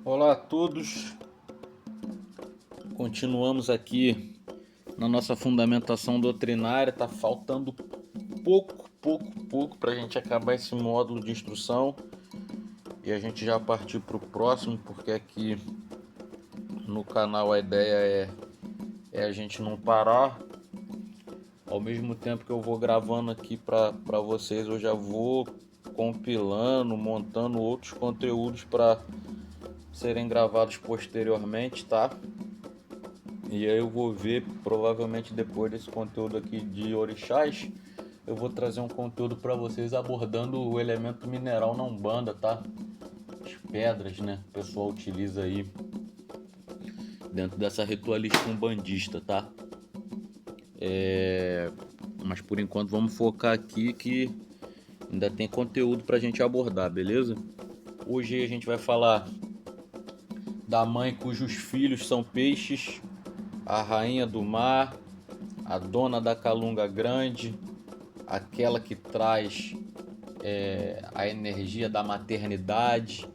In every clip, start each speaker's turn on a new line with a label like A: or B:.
A: Olá a todos, continuamos aqui na nossa fundamentação doutrinária. Tá faltando pouco para a gente acabar esse módulo de instrução e a gente já partir para o próximo, porque aqui no canal a ideia é a gente não parar. Ao mesmo tempo que eu vou gravando aqui para vocês, eu já vou compilando, montando outros conteúdos para serem gravados posteriormente, tá? E aí eu vou ver, provavelmente depois desse conteúdo aqui de orixás, eu vou trazer um conteúdo para vocês abordando o elemento mineral na Umbanda, tá? As pedras, né? O pessoal utiliza aí dentro dessa ritualística umbandista, tá? Mas por enquanto vamos focar aqui que ainda tem conteúdo pra gente abordar, beleza? Hoje a gente vai falar da mãe cujos filhos são peixes, a rainha do mar, a dona da calunga grande, aquela que traz a energia da maternidade,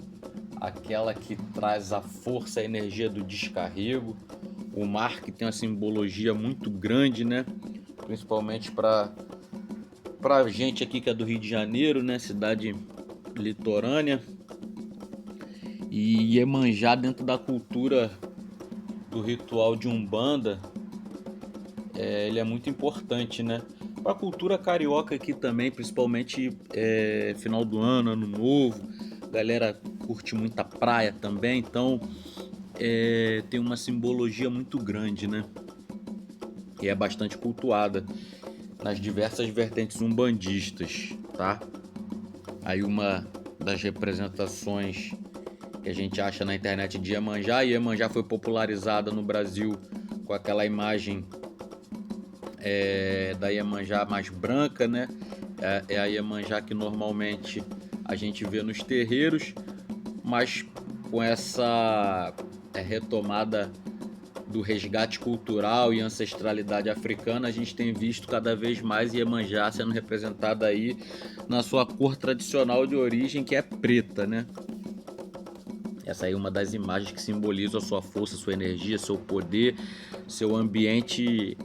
A: aquela que traz a força, a energia do descarrego. O mar que tem uma simbologia muito grande, né? Principalmente para gente aqui que é do Rio de Janeiro, né? Cidade litorânea. E Iemanjá dentro da cultura do ritual de Umbanda, ele é muito importante, né? Para a cultura carioca aqui também, principalmente final do ano, ano novo, galera curte muita praia também, então tem uma simbologia muito grande, né? E é bastante cultuada nas diversas vertentes umbandistas, tá? Aí uma das representações que a gente acha na internet de Iemanjá, e Iemanjá foi popularizada no Brasil com aquela imagem da Iemanjá mais branca, né? É a Iemanjá que normalmente a gente vê nos terreiros, mas com essa retomada do resgate cultural e ancestralidade africana, a gente tem visto cada vez mais Iemanjá sendo representada aí na sua cor tradicional de origem, que é preta, né? Essa aí é uma das imagens que simboliza a sua força, sua energia, seu poder, seu ambiente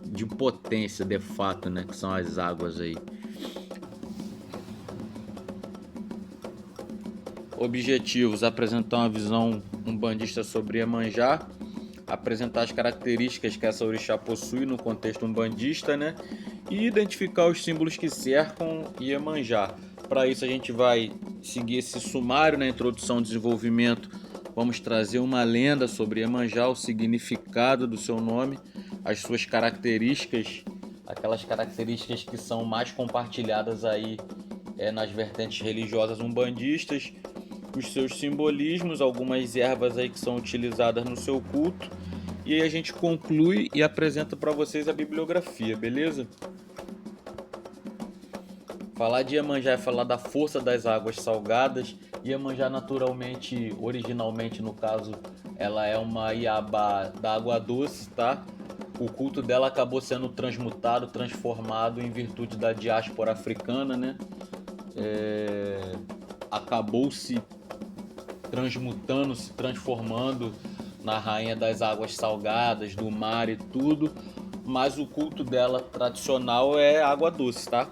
A: de potência, de fato, né? Que são as águas aí. Objetivos: apresentar uma visão umbandista sobre Iemanjá, apresentar as características que essa orixá possui no contexto umbandista, né? E identificar os símbolos que cercam Iemanjá. Para isso a gente vai seguir esse sumário na introdução e desenvolvimento. Vamos trazer uma lenda sobre Iemanjá, o significado do seu nome, as suas características, aquelas características que são mais compartilhadas aí nas vertentes religiosas umbandistas, os seus simbolismos, algumas ervas aí que são utilizadas no seu culto. E aí a gente conclui e apresenta para vocês a bibliografia, beleza? Falar de Iemanjá é falar da força das águas salgadas. Iemanjá naturalmente, originalmente no caso, ela é uma Iabá da água doce, tá? O culto dela acabou sendo transmutado, transformado em virtude da diáspora africana, né? Acabou se transmutando, se transformando na rainha das águas salgadas, do mar e tudo, mas o culto dela tradicional é água doce, tá?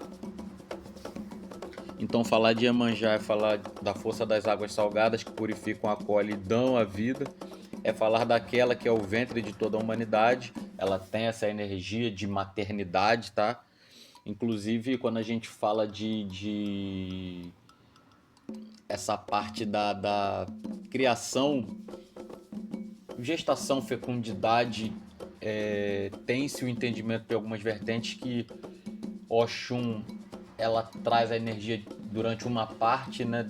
A: Então falar de Iemanjá é falar da força das águas salgadas que purificam, acolhem e dão a vida. É falar daquela que é o ventre de toda a humanidade. Ela tem essa energia de maternidade, tá? Inclusive quando a gente fala de essa parte da criação, gestação, fecundidade, tem-se o entendimento de algumas vertentes que Oxum ela traz a energia durante uma parte, né,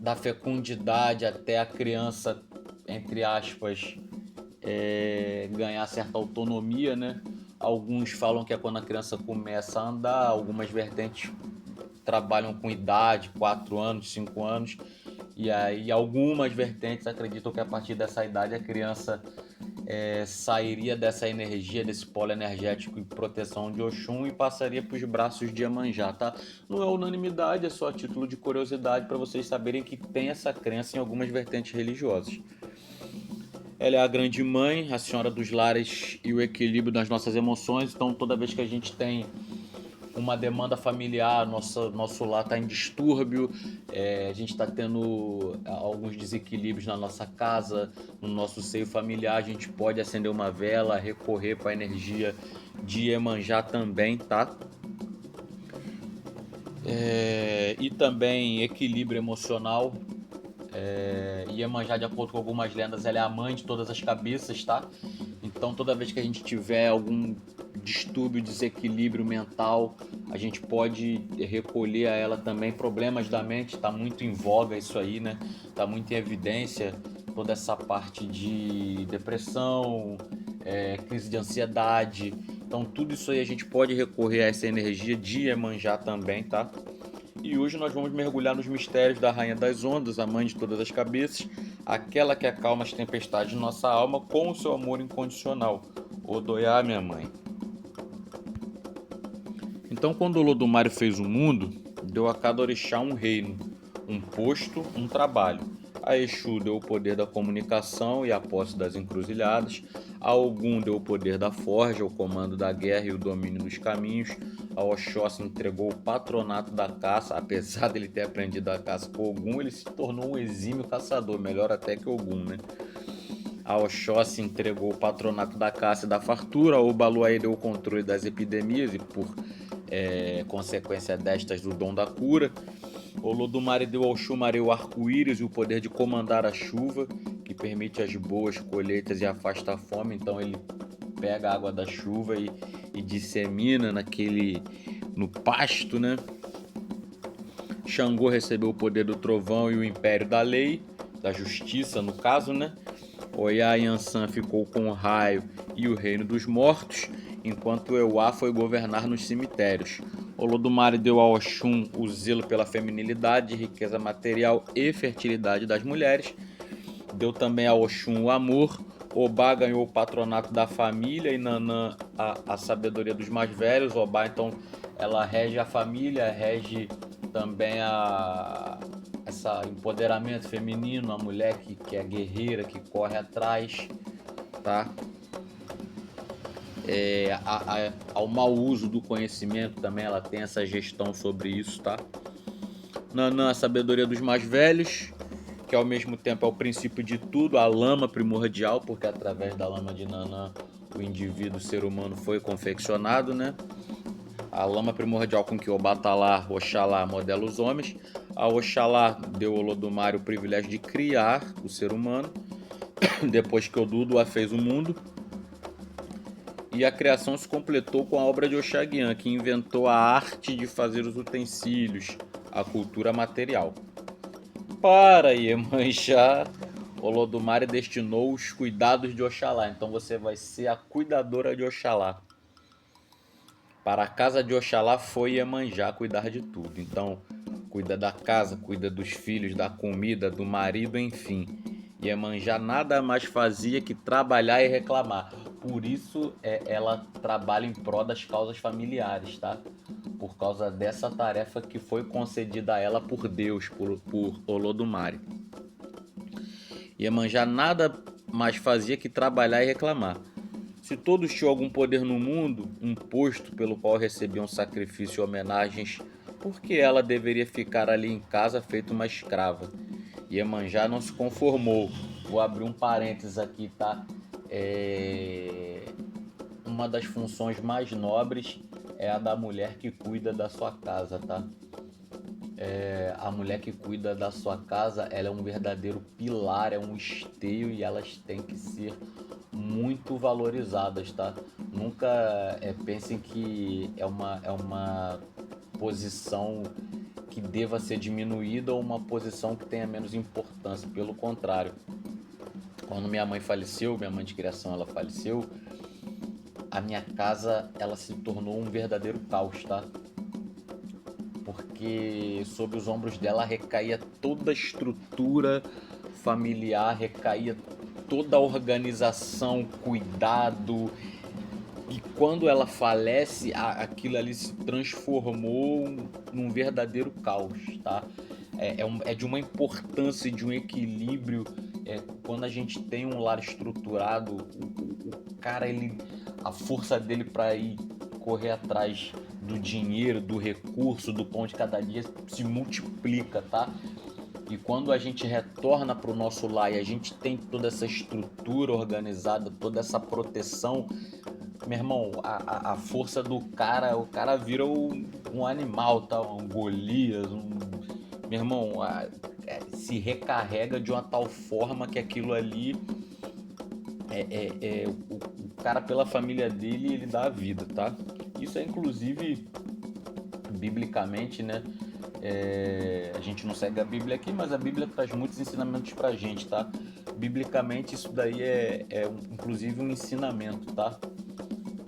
A: da fecundidade até a criança, entre aspas, ganhar certa autonomia, né? Alguns falam que é quando a criança começa a andar, algumas vertentes trabalham com idade, 4 anos, 5 anos, e aí algumas vertentes acreditam que a partir dessa idade a criança sairia dessa energia, desse polo energético e proteção de Oxum e passaria para os braços de Iemanjá, tá? Não é unanimidade, é só a título de curiosidade para vocês saberem que tem essa crença em algumas vertentes religiosas. Ela é a grande mãe, a senhora dos lares e o equilíbrio das nossas emoções, então toda vez que a gente tem uma demanda familiar, nosso lar está em distúrbio, a gente está tendo alguns desequilíbrios na nossa casa, no nosso seio familiar, a gente pode acender uma vela, recorrer para a energia de Iemanjá também, tá? E também equilíbrio emocional. Iemanjá, de acordo com algumas lendas, ela é a mãe de todas as cabeças, tá? Então toda vez que a gente tiver algum distúrbio, desequilíbrio mental, a gente pode recolher a ela também. Problemas da mente, tá muito em voga isso aí, né? Tá muito em evidência toda essa parte de depressão, crise de ansiedade. Então tudo isso aí a gente pode recorrer a essa energia de Iemanjá também, tá? E hoje nós vamos mergulhar nos mistérios da Rainha das Ondas, a mãe de todas as cabeças, aquela que acalma as tempestades de nossa alma com o seu amor incondicional. Odoiá, minha mãe. Então, quando Olodumário fez o mundo, deu a cada orixá um reino, um posto, um trabalho. A Exu deu o poder da comunicação e a posse das encruzilhadas. A Ogum deu o poder da forja, o comando da guerra e o domínio dos caminhos. A Oxóssi entregou o patronato da caça. Apesar dele ter aprendido a caça com Ogum, ele se tornou um exímio caçador, melhor até que Ogum, né? A Oxóssi entregou o patronato da caça e da fartura. O Obaluaí deu o controle das epidemias e, por consequência destas, do dom da cura. Olodumare deu ao Xumare o arco-íris e o poder de comandar a chuva, que permite as boas colheitas e afasta a fome. Então ele pega a água da chuva e dissemina no pasto, né? Xangô recebeu o poder do trovão e o império da lei, da justiça no caso, né? Oiá Yansan ficou com o raio e o reino dos mortos, enquanto Euá foi governar nos cemitérios. Olodumare deu a Oxum o zelo pela feminilidade, riqueza material e fertilidade das mulheres. Deu também a Oxum o amor. Obá ganhou o patronato da família e Nanã a sabedoria dos mais velhos. Obá, então, ela rege a família, rege também esse empoderamento feminino, a mulher que é guerreira, que corre atrás, tá? Ao mau uso do conhecimento também, ela tem essa gestão sobre isso, tá? Nanã, a sabedoria dos mais velhos, que ao mesmo tempo é o princípio de tudo, a lama primordial, porque através da lama de Nanã o indivíduo, o ser humano, foi confeccionado, né? A lama primordial com que Obatalá, Oxalá modela os homens. A Oxalá deu ao Olodumare o privilégio de criar o ser humano, depois que Odudu a fez o mundo. E a criação se completou com a obra de Oxaguian, que inventou a arte de fazer os utensílios, a cultura material. Para Iemanjá, Olodumare destinou os cuidados de Oxalá. Então você vai ser a cuidadora de Oxalá. Para a casa de Oxalá foi Iemanjá cuidar de tudo. Então, cuida da casa, cuida dos filhos, da comida, do marido, enfim. Iemanjá nada mais fazia que trabalhar e reclamar. Por isso ela trabalha em prol das causas familiares, tá? Por causa dessa tarefa que foi concedida a ela por Deus, por Olodumare. Iemanjá nada mais fazia que trabalhar e reclamar. Se todos tinham algum poder no mundo, um posto pelo qual recebiam sacrifício e homenagens, por que ela deveria ficar ali em casa feito uma escrava? Iemanjá não se conformou. Vou abrir um parênteses aqui, tá? Uma das funções mais nobres é a da mulher que cuida da sua casa, tá? A mulher que cuida da sua casa, ela é um verdadeiro pilar, é um esteio e elas têm que ser muito valorizadas, tá? Nunca pensem que é uma posição que deva ser diminuída ou uma posição que tenha menos importância. Pelo contrário, quando minha mãe faleceu, minha mãe de criação, ela faleceu, a minha casa, ela se tornou um verdadeiro caos, tá? Porque sobre os ombros dela recaía toda a estrutura familiar, recaía toda a organização, cuidado, e quando ela falece, aquilo ali se transformou num verdadeiro caos, tá? É de uma importância, de um equilíbrio. Quando a gente tem um lar estruturado, o cara, a força dele para ir correr atrás do dinheiro, do recurso, do pão de cada dia se multiplica, tá? E quando a gente retorna para o nosso lar e a gente tem toda essa estrutura organizada, toda essa proteção, meu irmão, a força do cara, o cara vira um animal, tá? Um Golias, meu irmão, se recarrega de uma tal forma que aquilo ali o cara, pela família dele, ele dá a vida, tá? Isso é inclusive biblicamente, né? A gente não segue a Bíblia aqui, mas a Bíblia traz muitos ensinamentos pra gente, tá? Biblicamente isso daí inclusive um ensinamento, tá?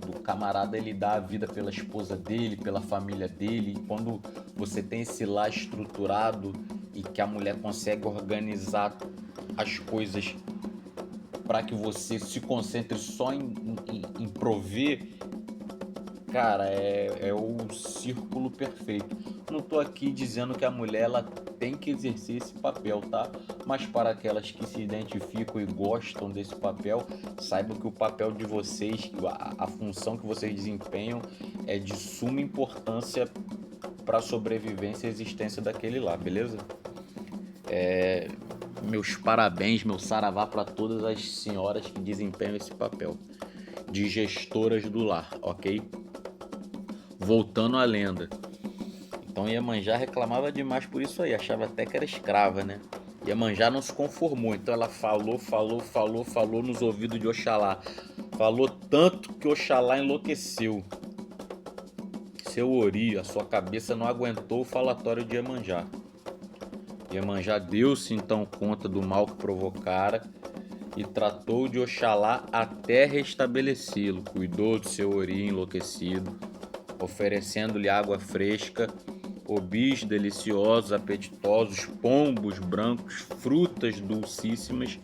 A: Do camarada, ele dá a vida pela esposa dele, pela família dele. E quando você tem esse lar estruturado e que a mulher consegue organizar as coisas para que você se concentre só em prover, cara, é o círculo perfeito. Não tô aqui dizendo que a mulher ela tem que exercer esse papel, tá? Mas para aquelas que se identificam e gostam desse papel, saibam que o papel de vocês, a função que vocês desempenham é de suma importância para a sobrevivência e existência daquele lá, beleza? Meus parabéns, meu saravá para todas as senhoras que desempenham esse papel de gestoras do lar, ok? Voltando à lenda. Então Iemanjá reclamava demais por isso aí, achava até que era escrava, né? Iemanjá não se conformou, então ela falou nos ouvidos de Oxalá. Falou tanto que Oxalá enlouqueceu. Seu Ori, a sua cabeça não aguentou o falatório de Iemanjá. Iemanjá deu-se então conta do mal que provocara e tratou de Oxalá até restabelecê-lo. Cuidou do seu Ori enlouquecido, oferecendo-lhe água fresca, obis deliciosos, apetitosos, pombos brancos, frutas dulcíssimas,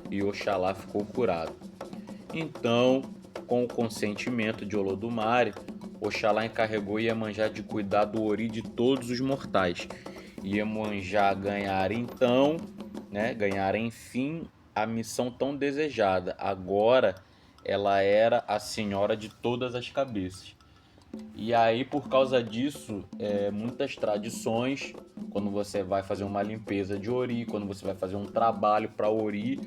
A: e Oxalá ficou curado. Então, com o consentimento de Olodumare, Oxalá encarregou Iemanjá de cuidar do Ori de todos os mortais. Iemanjá ganhara então, ganhara enfim a missão tão desejada. Agora ela era a senhora de todas as cabeças. E aí, por causa disso, muitas tradições, quando você vai fazer uma limpeza de Ori, quando você vai fazer um trabalho para Ori,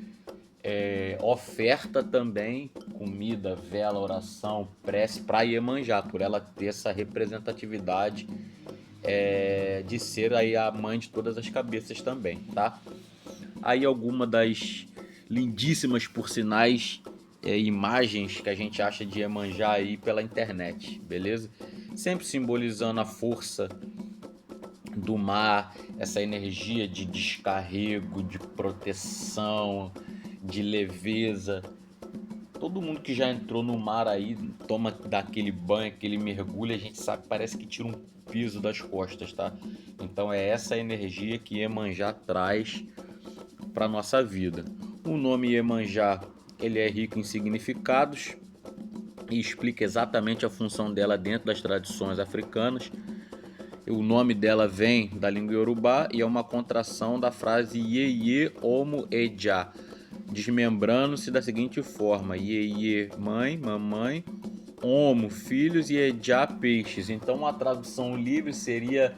A: oferta também comida, vela, oração, prece para Iemanjá, por ela ter essa representatividade de ser aí a mãe de todas as cabeças também, tá? Aí alguma das lindíssimas, por sinais, imagens que a gente acha de Iemanjá aí pela internet, beleza? Sempre simbolizando a força do mar, essa energia de descarrego, de proteção, de leveza. Todo mundo que já entrou no mar aí, toma daquele banho, aquele mergulho, a gente sabe, parece que tira um peso das costas, tá? Então é essa energia que Iemanjá traz para nossa vida. O nome Iemanjá, ele é rico em significados e explica exatamente a função dela dentro das tradições africanas. O nome dela vem da língua iorubá e é uma contração da frase Yeye Omo Eja, desmembrando-se da seguinte forma: Yeye, mãe, mamãe, Omo, filhos, e Eja, peixes. Então a tradução livre seria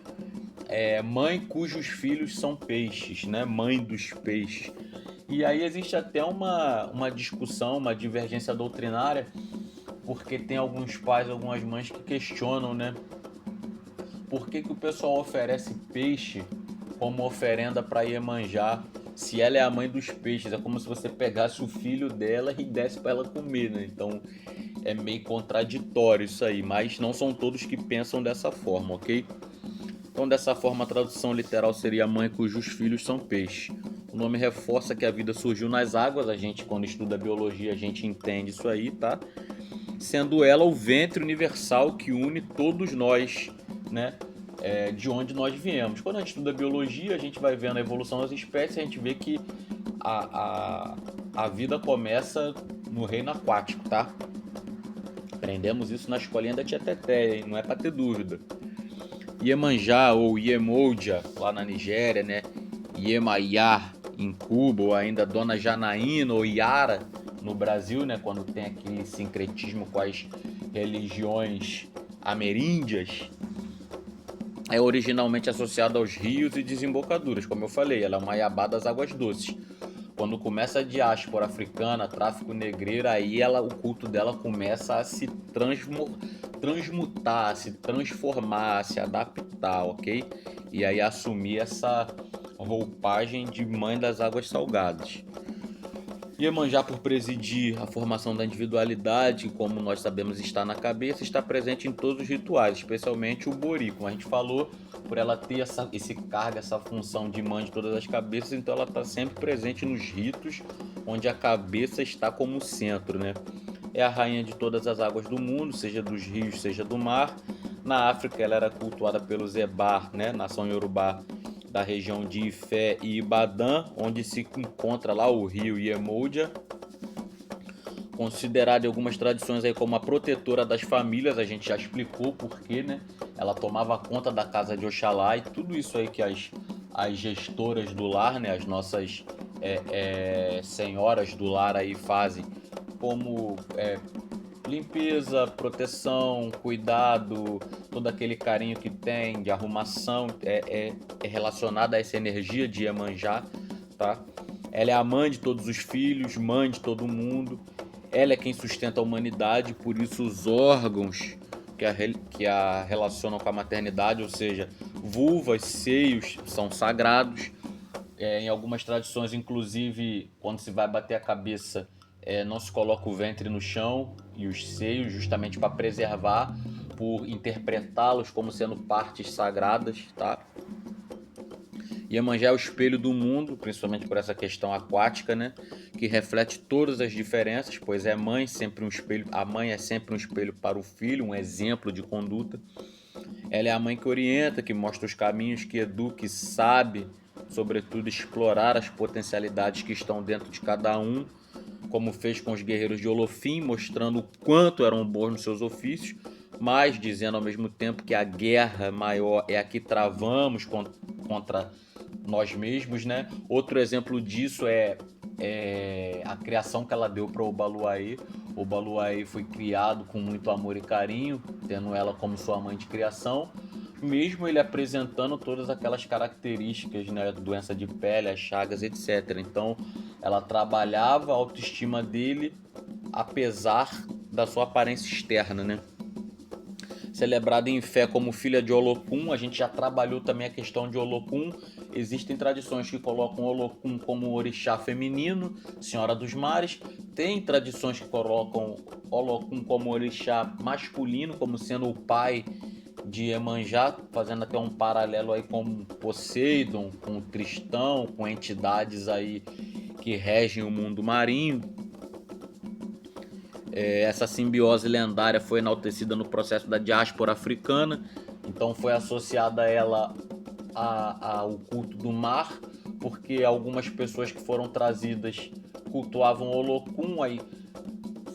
A: mãe cujos filhos são peixes, né? Mãe dos peixes. E aí existe até uma discussão, uma divergência doutrinária, porque tem alguns pais, algumas mães que questionam, né? Por que o pessoal oferece peixe como oferenda para Iemanjá, se ela é a mãe dos peixes? É como se você pegasse o filho dela e desse para ela comer, né? Então é meio contraditório isso aí, mas não são todos que pensam dessa forma, ok? Então, dessa forma, a tradução literal seria mãe cujos filhos são peixes. O nome reforça que a vida surgiu nas águas. A gente, quando estuda biologia, a gente entende isso aí, tá? Sendo ela o ventre universal que une todos nós, né? De onde nós viemos. Quando a gente estuda biologia, a gente vai vendo a evolução das espécies, a gente vê que a vida começa no reino aquático, tá? Aprendemos isso na escolinha da Tia Teté, hein? Não é pra ter dúvida. Iemanjá ou Iemoja, lá na Nigéria, né? Iemayá, em Cuba, ou ainda Dona Janaína ou Yara, no Brasil, né? Quando tem aquele sincretismo com as religiões ameríndias, é originalmente associada aos rios e desembocaduras, como eu falei, ela é uma Iabá das águas doces. Quando começa a diáspora africana, tráfico negreiro, aí o culto dela começa a se transmutar, a se transformar, a se adaptar, ok? E aí assumir essa roupagem de mãe das águas salgadas. Iemanjá, por presidir a formação da individualidade, como nós sabemos está na cabeça, está presente em todos os rituais, especialmente o Bori, como a gente falou, por ela ter esse cargo, essa função de mãe de todas as cabeças, então ela está sempre presente nos ritos, onde a cabeça está como centro, né? É a rainha de todas as águas do mundo, seja dos rios, seja do mar. Na África ela era cultuada pelos Ebar, né? Nação Yorubá, da região de Ifé e Ibadan, onde se encontra lá o rio Iemoja, considerada em algumas tradições aí como a protetora das famílias. A gente já explicou por quê, né? Ela tomava conta da casa de Oxalá, e tudo isso aí que as gestoras do lar, né? As nossas senhoras do lar aí fazem, como limpeza, proteção, cuidado, todo aquele carinho que tem de arrumação é relacionado a essa energia de Iemanjá, tá? Ela é a mãe de todos os filhos, mãe de todo mundo. Ela é quem sustenta a humanidade, por isso os órgãos que a relacionam com a maternidade, ou seja, vulvas, seios, são sagrados. Em algumas tradições, inclusive, quando se vai bater a cabeça, não se coloca o ventre no chão e os seios, justamente para preservar, por interpretá-los como sendo partes sagradas, tá? Iemanjá é o espelho do mundo, principalmente por essa questão aquática, né? Que reflete todas as diferenças, pois é mãe sempre um espelho, a mãe é sempre um espelho para o filho, um exemplo de conduta. Ela é a mãe que orienta, que mostra os caminhos, que educa, que sabe, sobretudo, explorar as potencialidades que estão dentro de cada um, como fez com os guerreiros de Olofim, mostrando o quanto eram bons nos seus ofícios, mas dizendo ao mesmo tempo que a guerra maior é a que travamos contra nós mesmos, né? Outro exemplo disso é a criação que ela deu para o Obaluaê. O Obaluaê foi criado com muito amor e carinho, tendo ela como sua mãe de criação, mesmo ele apresentando todas aquelas características, né, doença de pele, as chagas, etc. Então, ela trabalhava a autoestima dele apesar da sua aparência externa, né? Celebrada em fé como filha de Olokun, a gente já trabalhou também a questão de Olokun. Existem tradições que colocam Olokun como orixá feminino, senhora dos mares. Tem tradições que colocam Olokun como orixá masculino, como sendo o pai de Iemanjá, fazendo até um paralelo aí com Poseidon, com Tristão, com entidades aí que regem o mundo marinho. Essa simbiose lendária foi enaltecida no processo da diáspora africana, então foi associada a ela ao culto do mar, porque algumas pessoas que foram trazidas cultuavam Olokun, aí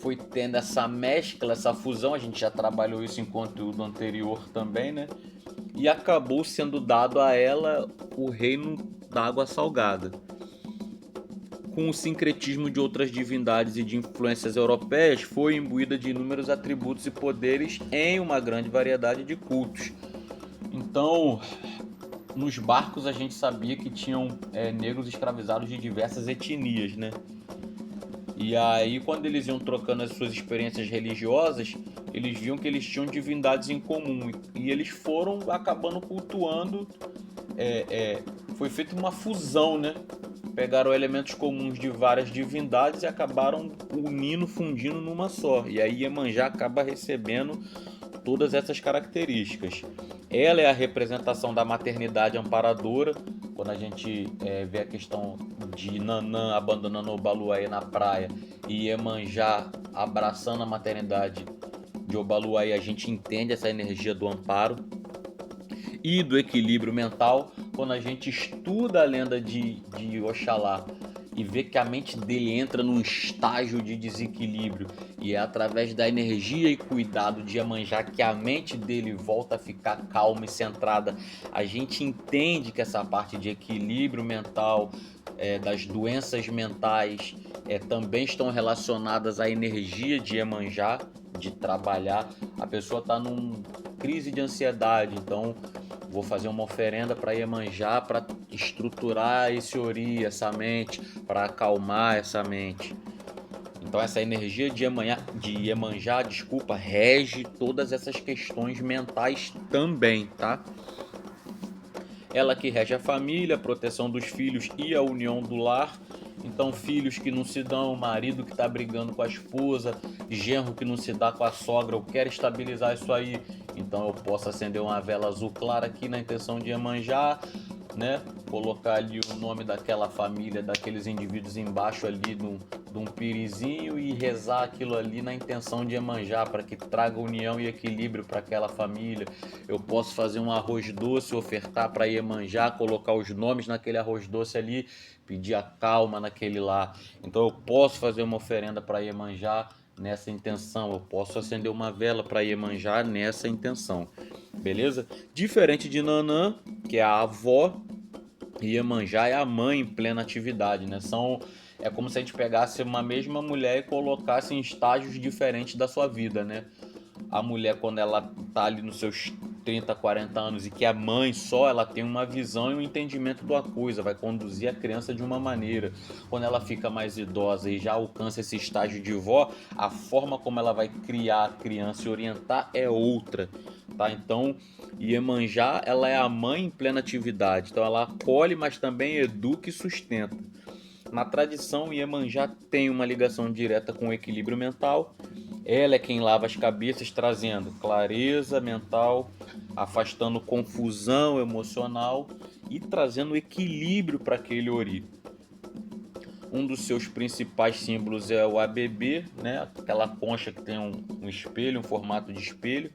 A: foi tendo essa mescla, essa fusão, a gente já trabalhou isso em conteúdo anterior também, né? E acabou sendo dado a ela o reino da água salgada. Com o sincretismo de outras divindades e de influências europeias, foi imbuída de inúmeros atributos e poderes em uma grande variedade de cultos. Então, nos barcos a gente sabia que tinham negros escravizados de diversas etnias, né? E aí, quando eles iam trocando as suas experiências religiosas, eles viam que eles tinham divindades em comum e eles foram acabando cultuando. Foi feita uma fusão, né? Pegaram elementos comuns de várias divindades e acabaram unindo, fundindo numa só. E aí Iemanjá acaba recebendo todas essas características. Ela é a representação da maternidade amparadora. Quando a gente vê a questão de Nanã abandonando o Obaluaê na praia e Iemanjá abraçando a maternidade de Obaluaê, a gente entende essa energia do amparo e do equilíbrio mental. Quando a gente estuda a lenda de Oxalá e vê que a mente dele entra num estágio de desequilíbrio, e é através da energia e cuidado de Iemanjá que a mente dele volta a ficar calma e centrada. A gente entende que essa parte de equilíbrio mental, das doenças mentais, também estão relacionadas à energia de Iemanjá, de trabalhar. A pessoa está numa crise de ansiedade, então vou fazer uma oferenda para Iemanjá para estruturar esse ori, essa mente, para acalmar essa mente. Então essa energia de Iemanjá, desculpa, rege todas essas questões mentais também, tá? Ela que rege a família, a proteção dos filhos e a união do lar. Então, filhos que não se dão, marido que está brigando com a esposa, genro que não se dá com a sogra, eu quero estabilizar isso aí. Então, eu posso acender uma vela azul clara aqui na intenção de Iemanjá, né? Colocar ali o nome daquela família, daqueles indivíduos embaixo ali de um pirizinho e rezar aquilo ali na intenção de Iemanjá, para que traga união e equilíbrio para aquela família. Eu posso fazer um arroz doce, ofertar para Iemanjá, colocar os nomes naquele arroz doce ali, pedir a calma naquele lá. Então eu posso fazer uma oferenda para Iemanjá nessa intenção, eu posso acender uma vela para Iemanjá nessa intenção, beleza? Diferente de Nanã, que é a avó, Iemanjá é a mãe em plena atividade, né? É como se a gente pegasse uma mesma mulher e colocasse em estágios diferentes da sua vida, né? A mulher, quando ela tá ali nos seus 30, 40 anos e que é mãe só, ela tem uma visão e um entendimento da coisa, vai conduzir a criança de uma maneira. Quando ela fica mais idosa e já alcança esse estágio de vó, a forma como ela vai criar a criança e orientar é outra, tá? Então, Iemanjá, ela é a mãe em plena atividade, então ela acolhe, mas também educa e sustenta. Na tradição, Iemanjá tem uma ligação direta com o equilíbrio mental. Ela é quem lava as cabeças, trazendo clareza mental, afastando confusão emocional e trazendo equilíbrio para aquele ori. Um dos seus principais símbolos é o ABB, né? Aquela concha que tem um espelho, um formato de espelho,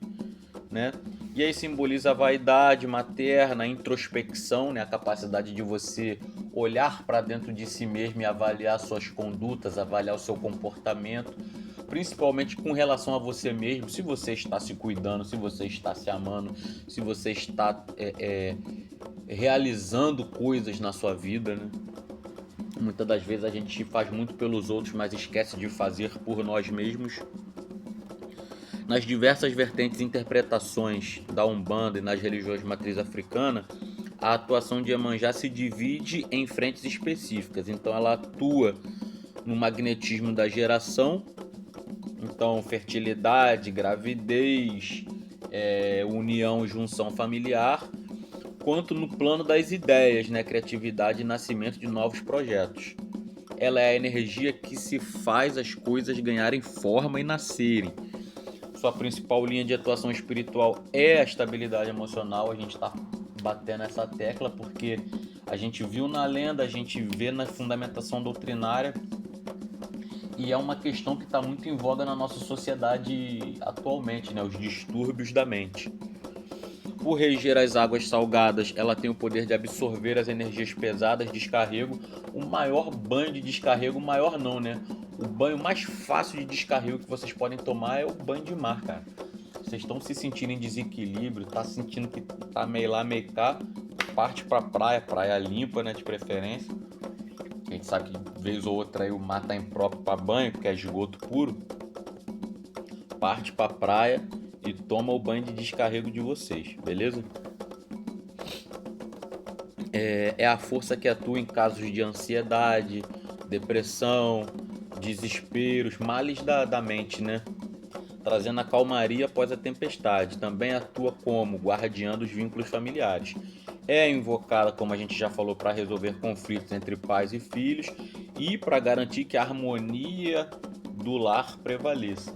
A: né? E aí simboliza a vaidade materna, a introspecção, né? A capacidade de você olhar para dentro de si mesmo e avaliar suas condutas, avaliar o seu comportamento, principalmente com relação a você mesmo, se você está se cuidando, se você está se amando, se você está realizando coisas na sua vida, né? Muitas das vezes a gente faz muito pelos outros, mas esquece de fazer por nós mesmos. Nas diversas vertentes e interpretações da Umbanda e nas religiões de matriz africana, a atuação de Iemanjá se divide em frentes específicas. Então ela atua no magnetismo da geração, então fertilidade, gravidez, união, junção familiar, quanto no plano das ideias, né, criatividade e nascimento de novos projetos. Ela é a energia que se faz as coisas ganharem forma e nascerem. Sua principal linha de atuação espiritual é a estabilidade emocional. A gente está batendo essa tecla porque a gente viu na lenda, a gente vê na fundamentação doutrinária, e é uma questão que está muito em voga na nossa sociedade atualmente, né? Os distúrbios da mente. Por reger as águas salgadas, ela tem o poder de absorver as energias pesadas, descarrego. O maior banho de descarrego, maior não, né? O banho mais fácil de descarrego que vocês podem tomar é o banho de mar, cara. Vocês estão se sentindo em desequilíbrio, tá sentindo que tá meio lá, meio cá, parte pra praia, praia limpa, né, de preferência. A gente sabe que vez ou outra aí o mar tá impróprio pra banho, porque é esgoto puro. Parte pra praia e toma o banho de descarrego de vocês, beleza? É a força que atua em casos de ansiedade, depressão, desesperos, males da mente, né? Trazendo a calmaria após a tempestade. Também atua como guardiã dos vínculos familiares. É invocada, como a gente já falou, para resolver conflitos entre pais e filhos e para garantir que a harmonia do lar prevaleça.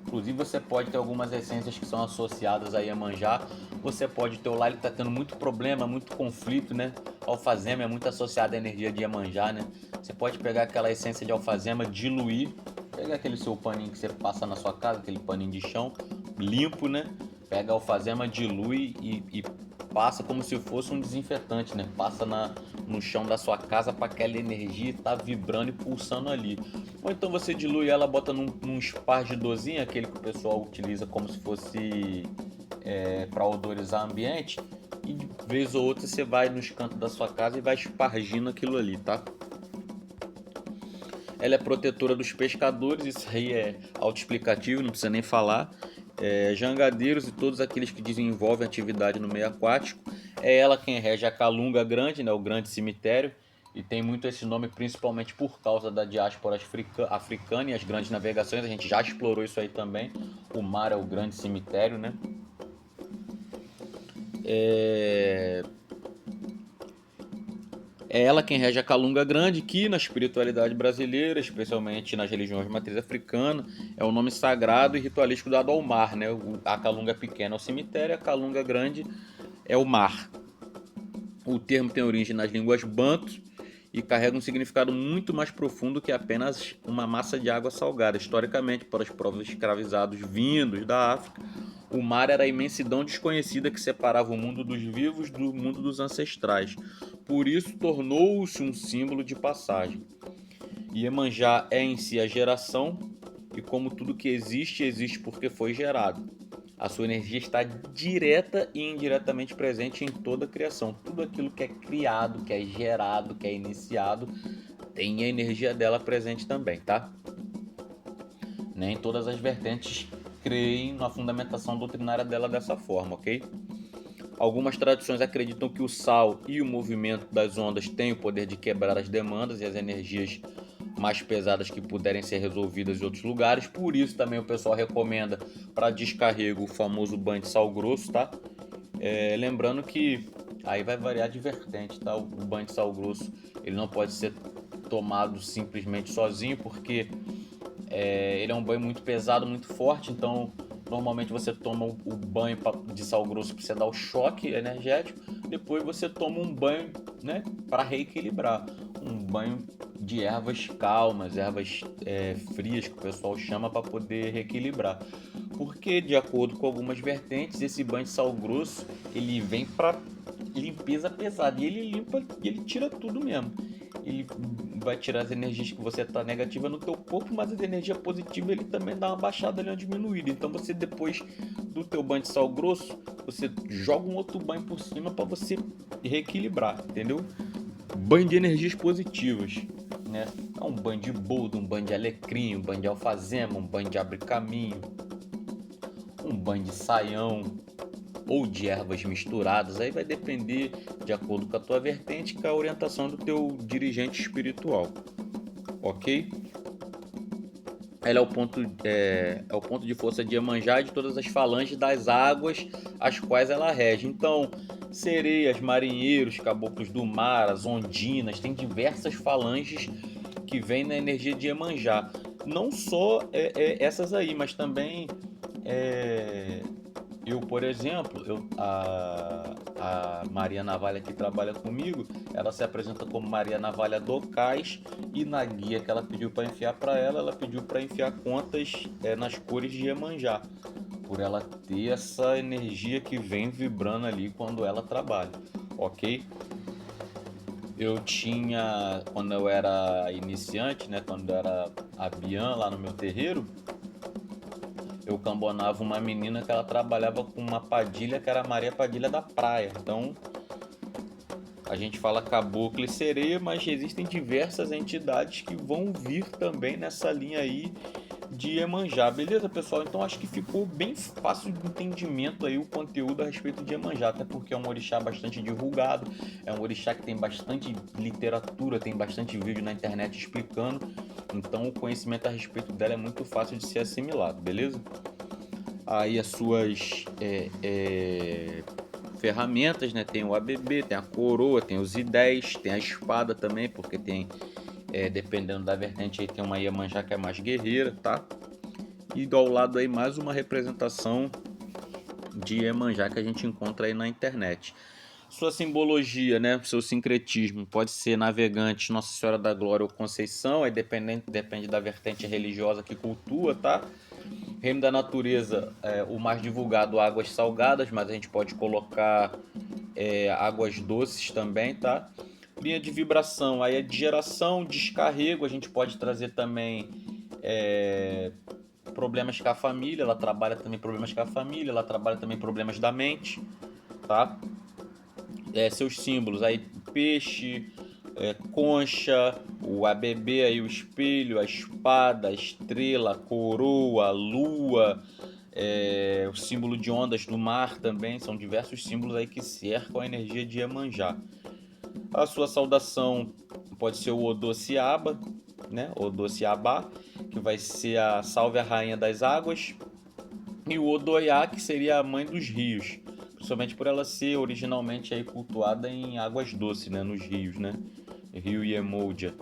A: Inclusive você pode ter algumas essências que são associadas a Iemanjá. Você pode ter o lar que está tendo muito problema, muito conflito, né? Alfazema é muito associada à energia de Iemanjá, né? Você pode pegar aquela essência de alfazema, diluir, pegar aquele seu paninho que você passa na sua casa, aquele paninho de chão, limpo, né? Pega a alfazema, dilui e passa como se fosse um desinfetante, né? Passa no chão da sua casa para aquela energia estar vibrando e pulsando ali. Ou então você dilui ela, bota num espargidorzinho, aquele que o pessoal utiliza como se fosse para odorizar o ambiente. E de vez ou outra você vai nos cantos da sua casa e vai espargindo aquilo ali, tá? Ela é protetora dos pescadores, isso aí é autoexplicativo, não precisa nem falar. Jangadeiros e todos aqueles que desenvolvem atividade no meio aquático. É ela quem rege a Calunga Grande, né, o grande cemitério, e tem muito esse nome principalmente por causa da diáspora africana e as grandes navegações. A gente já explorou isso aí também. O mar é o grande cemitério, né? É, É ela quem rege a Calunga Grande, que na espiritualidade brasileira, especialmente nas religiões de matriz africana, é o nome sagrado e ritualístico dado ao mar, né? A Calunga pequena é o cemitério, a Calunga Grande é o mar. O termo tem origem nas línguas banto e carrega um significado muito mais profundo que apenas uma massa de água salgada. Historicamente, para os povos escravizados vindos da África, o mar era a imensidão desconhecida que separava o mundo dos vivos do mundo dos ancestrais. Por isso, tornou-se um símbolo de passagem. Iemanjá é em si a geração, e como tudo que existe, existe porque foi gerado. A sua energia está direta e indiretamente presente em toda a criação. Tudo aquilo que é criado, que é gerado, que é iniciado, tem a energia dela presente também, tá? Nem todas as vertentes creem na fundamentação doutrinária dela dessa forma, ok? Algumas tradições acreditam que o sal e o movimento das ondas têm o poder de quebrar as demandas e as energias mais pesadas que puderem ser resolvidas em outros lugares. Por isso também o pessoal recomenda para descarrego o famoso banho de sal grosso, tá? Lembrando que aí vai variar de vertente, tá? O banho de sal grosso ele não pode ser tomado simplesmente sozinho, porque ele é um banho muito pesado, muito forte, então normalmente você toma o banho de sal grosso para você dar o choque energético, depois você toma um banho, né, para reequilibrar, um banho de ervas calmas, ervas frias que o pessoal chama para poder reequilibrar. Porque de acordo com algumas vertentes, esse banho de sal grosso ele vem para limpeza pesada e ele limpa e ele tira tudo mesmo. Ele vai tirar as energias que você tá negativa no teu corpo, mas as energias positivas ele também dá uma baixada ali, uma diminuída. Então você depois do teu banho de sal grosso, você joga um outro banho por cima para você reequilibrar, entendeu? Banho de energias positivas, né? É um banho de boldo, um banho de alecrim, um banho de alfazema, um banho de abre-caminho, um banho de saião ou de ervas misturadas. Aí vai depender de acordo com a tua vertente, com a orientação do teu dirigente espiritual, ok? Ela é o ponto de força de Iemanjá de todas as falanges das águas as quais ela rege. Então, sereias, marinheiros, caboclos do mar, as ondinas, tem diversas falanges que vêm na energia de Iemanjá. Não só essas aí, mas também eu, por exemplo, a Maria Navalha que trabalha comigo, ela se apresenta como Maria Navalha do Cais, e na guia que ela pediu para enfiar para ela pediu para enfiar contas nas cores de Iemanjá, por ela ter essa energia que vem vibrando ali quando ela trabalha, ok? Eu tinha, quando eu era iniciante, né, quando eu era abian lá no meu terreiro, eu cambonava uma menina que ela trabalhava com uma Padilha que era a Maria Padilha da Praia. Então a gente fala caboclo e sereia, mas existem diversas entidades que vão vir também nessa linha aí de Iemanjá, beleza, pessoal? Então acho que ficou bem fácil de entendimento aí o conteúdo a respeito de Iemanjá, até porque é um orixá bastante divulgado, é um orixá que tem bastante literatura, tem bastante vídeo na internet explicando, então o conhecimento a respeito dela é muito fácil de ser assimilado, beleza? Aí as suas ferramentas, né? Tem o ABB, tem a coroa, tem os I10, tem a espada também, porque tem, dependendo da vertente, aí tem uma Iemanjá que é mais guerreira, tá? E ao lado aí mais uma representação de Iemanjá que a gente encontra aí na internet. Sua simbologia, né? Seu sincretismo pode ser navegante, Nossa Senhora da Glória ou Conceição, aí depende da vertente religiosa que cultua, tá? Reino da natureza, o mais divulgado, águas salgadas, mas a gente pode colocar águas doces também, tá? Linha de vibração, aí é de geração, descarrego, a gente pode trazer também problemas com a família, ela trabalha também problemas com a família, ela trabalha também problemas da mente, tá? Seus símbolos aí, peixe, concha, o ABB aí, o espelho, a espada, a estrela, a coroa, a lua, o símbolo de ondas do mar também, são diversos símbolos aí que cercam a energia de Iemanjá. A sua saudação pode ser o Odociaba, né? Odociabá, que vai ser a salve a rainha das águas, e o Odoiá, que seria a mãe dos rios, principalmente por ela ser originalmente aí cultuada em águas doces, né, nos rios, né? Rio Iemoja.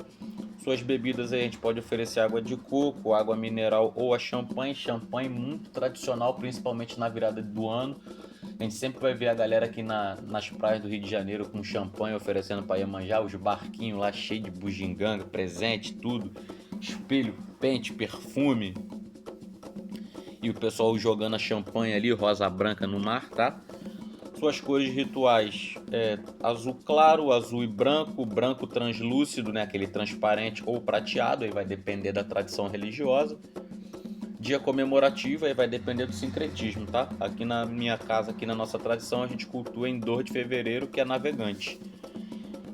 A: Suas bebidas aí a gente pode oferecer água de coco, água mineral ou a champanhe. Champanhe muito tradicional, principalmente na virada do ano. A gente sempre vai ver a galera aqui nas praias do Rio de Janeiro com champanhe oferecendo para Iemanjá, os barquinhos lá cheios de bugiganga, presente, tudo. Espelho, pente, perfume. E o pessoal jogando a champanhe ali, rosa branca no mar, tá? Suas cores rituais azul claro, azul e branco, branco translúcido, né, aquele transparente ou prateado, aí vai depender da tradição religiosa. Dia comemorativo, aí vai depender do sincretismo, tá? Aqui na minha casa, aqui na nossa tradição, a gente cultua em 2 de fevereiro, que é navegante.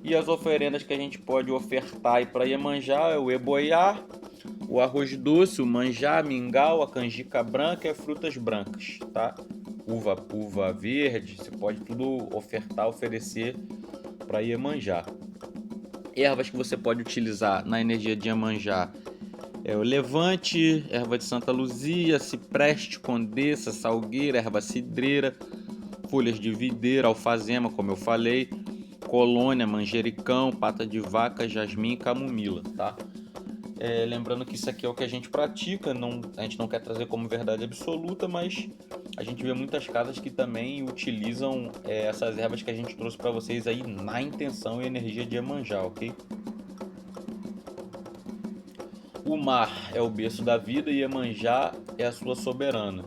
A: E as oferendas que a gente pode ofertar aí para Iemanjá é o eboiá, o arroz doce, o manjá, mingau, a canjica branca e as frutas brancas, tá? Uva verde, você pode tudo ofertar, oferecer para Iemanjá. Ervas que você pode utilizar na energia de Iemanjá o levante, erva de Santa Luzia, cipreste, condessa, salgueira, erva cidreira, folhas de videira, alfazema, como eu falei, colônia, manjericão, pata de vaca, jasmim e camomila, tá? Lembrando que isso aqui é o que a gente pratica, a gente não quer trazer como verdade absoluta, mas a gente vê muitas casas que também utilizam essas ervas que a gente trouxe para vocês aí na intenção e energia de Iemanjá, ok? O mar é o berço da vida e Iemanjá é a sua soberana.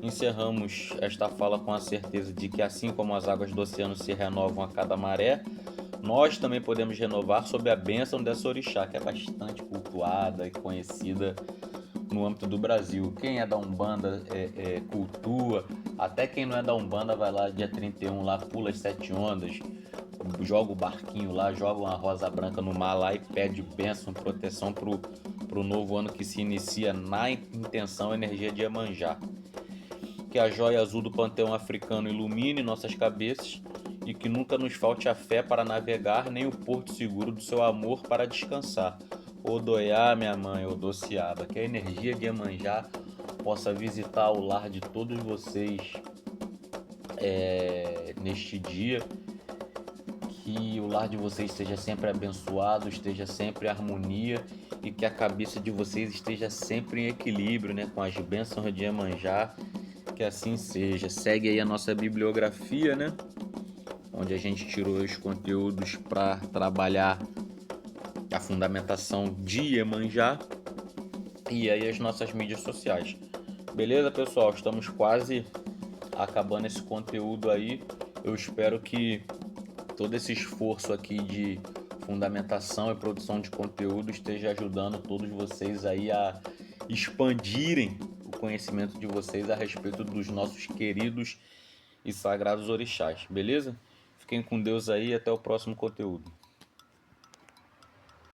A: Encerramos esta fala com a certeza de que, assim como as águas do oceano se renovam a cada maré, nós também podemos renovar sob a bênção dessa orixá, que é bastante cultuada e conhecida no âmbito do Brasil. Quem é da Umbanda cultua, até quem não é da Umbanda vai lá dia 31 lá, pula as 7 ondas, joga o barquinho lá, joga uma rosa branca no mar lá e pede bênção, proteção pro novo ano que se inicia na intenção energia de Iemanjá. Que a joia azul do panteão africano ilumine nossas cabeças e que nunca nos falte a fé para navegar, nem o porto seguro do seu amor para descansar. Odoiá, minha mãe, Odociaba, que a energia de Iemanjá possa visitar o lar de todos vocês neste dia, que o lar de vocês esteja sempre abençoado, esteja sempre em harmonia e que a cabeça de vocês esteja sempre em equilíbrio, né, com as bênçãos de Iemanjá, que assim seja. Segue aí a nossa bibliografia, né, onde a gente tirou os conteúdos para trabalhar a fundamentação de Iemanjá e aí as nossas mídias sociais. Beleza, pessoal? Estamos quase acabando esse conteúdo aí. Eu espero que todo esse esforço aqui de fundamentação e produção de conteúdo esteja ajudando todos vocês aí a expandirem o conhecimento de vocês a respeito dos nossos queridos e sagrados orixás, beleza? Fiquem com Deus aí e até o próximo conteúdo.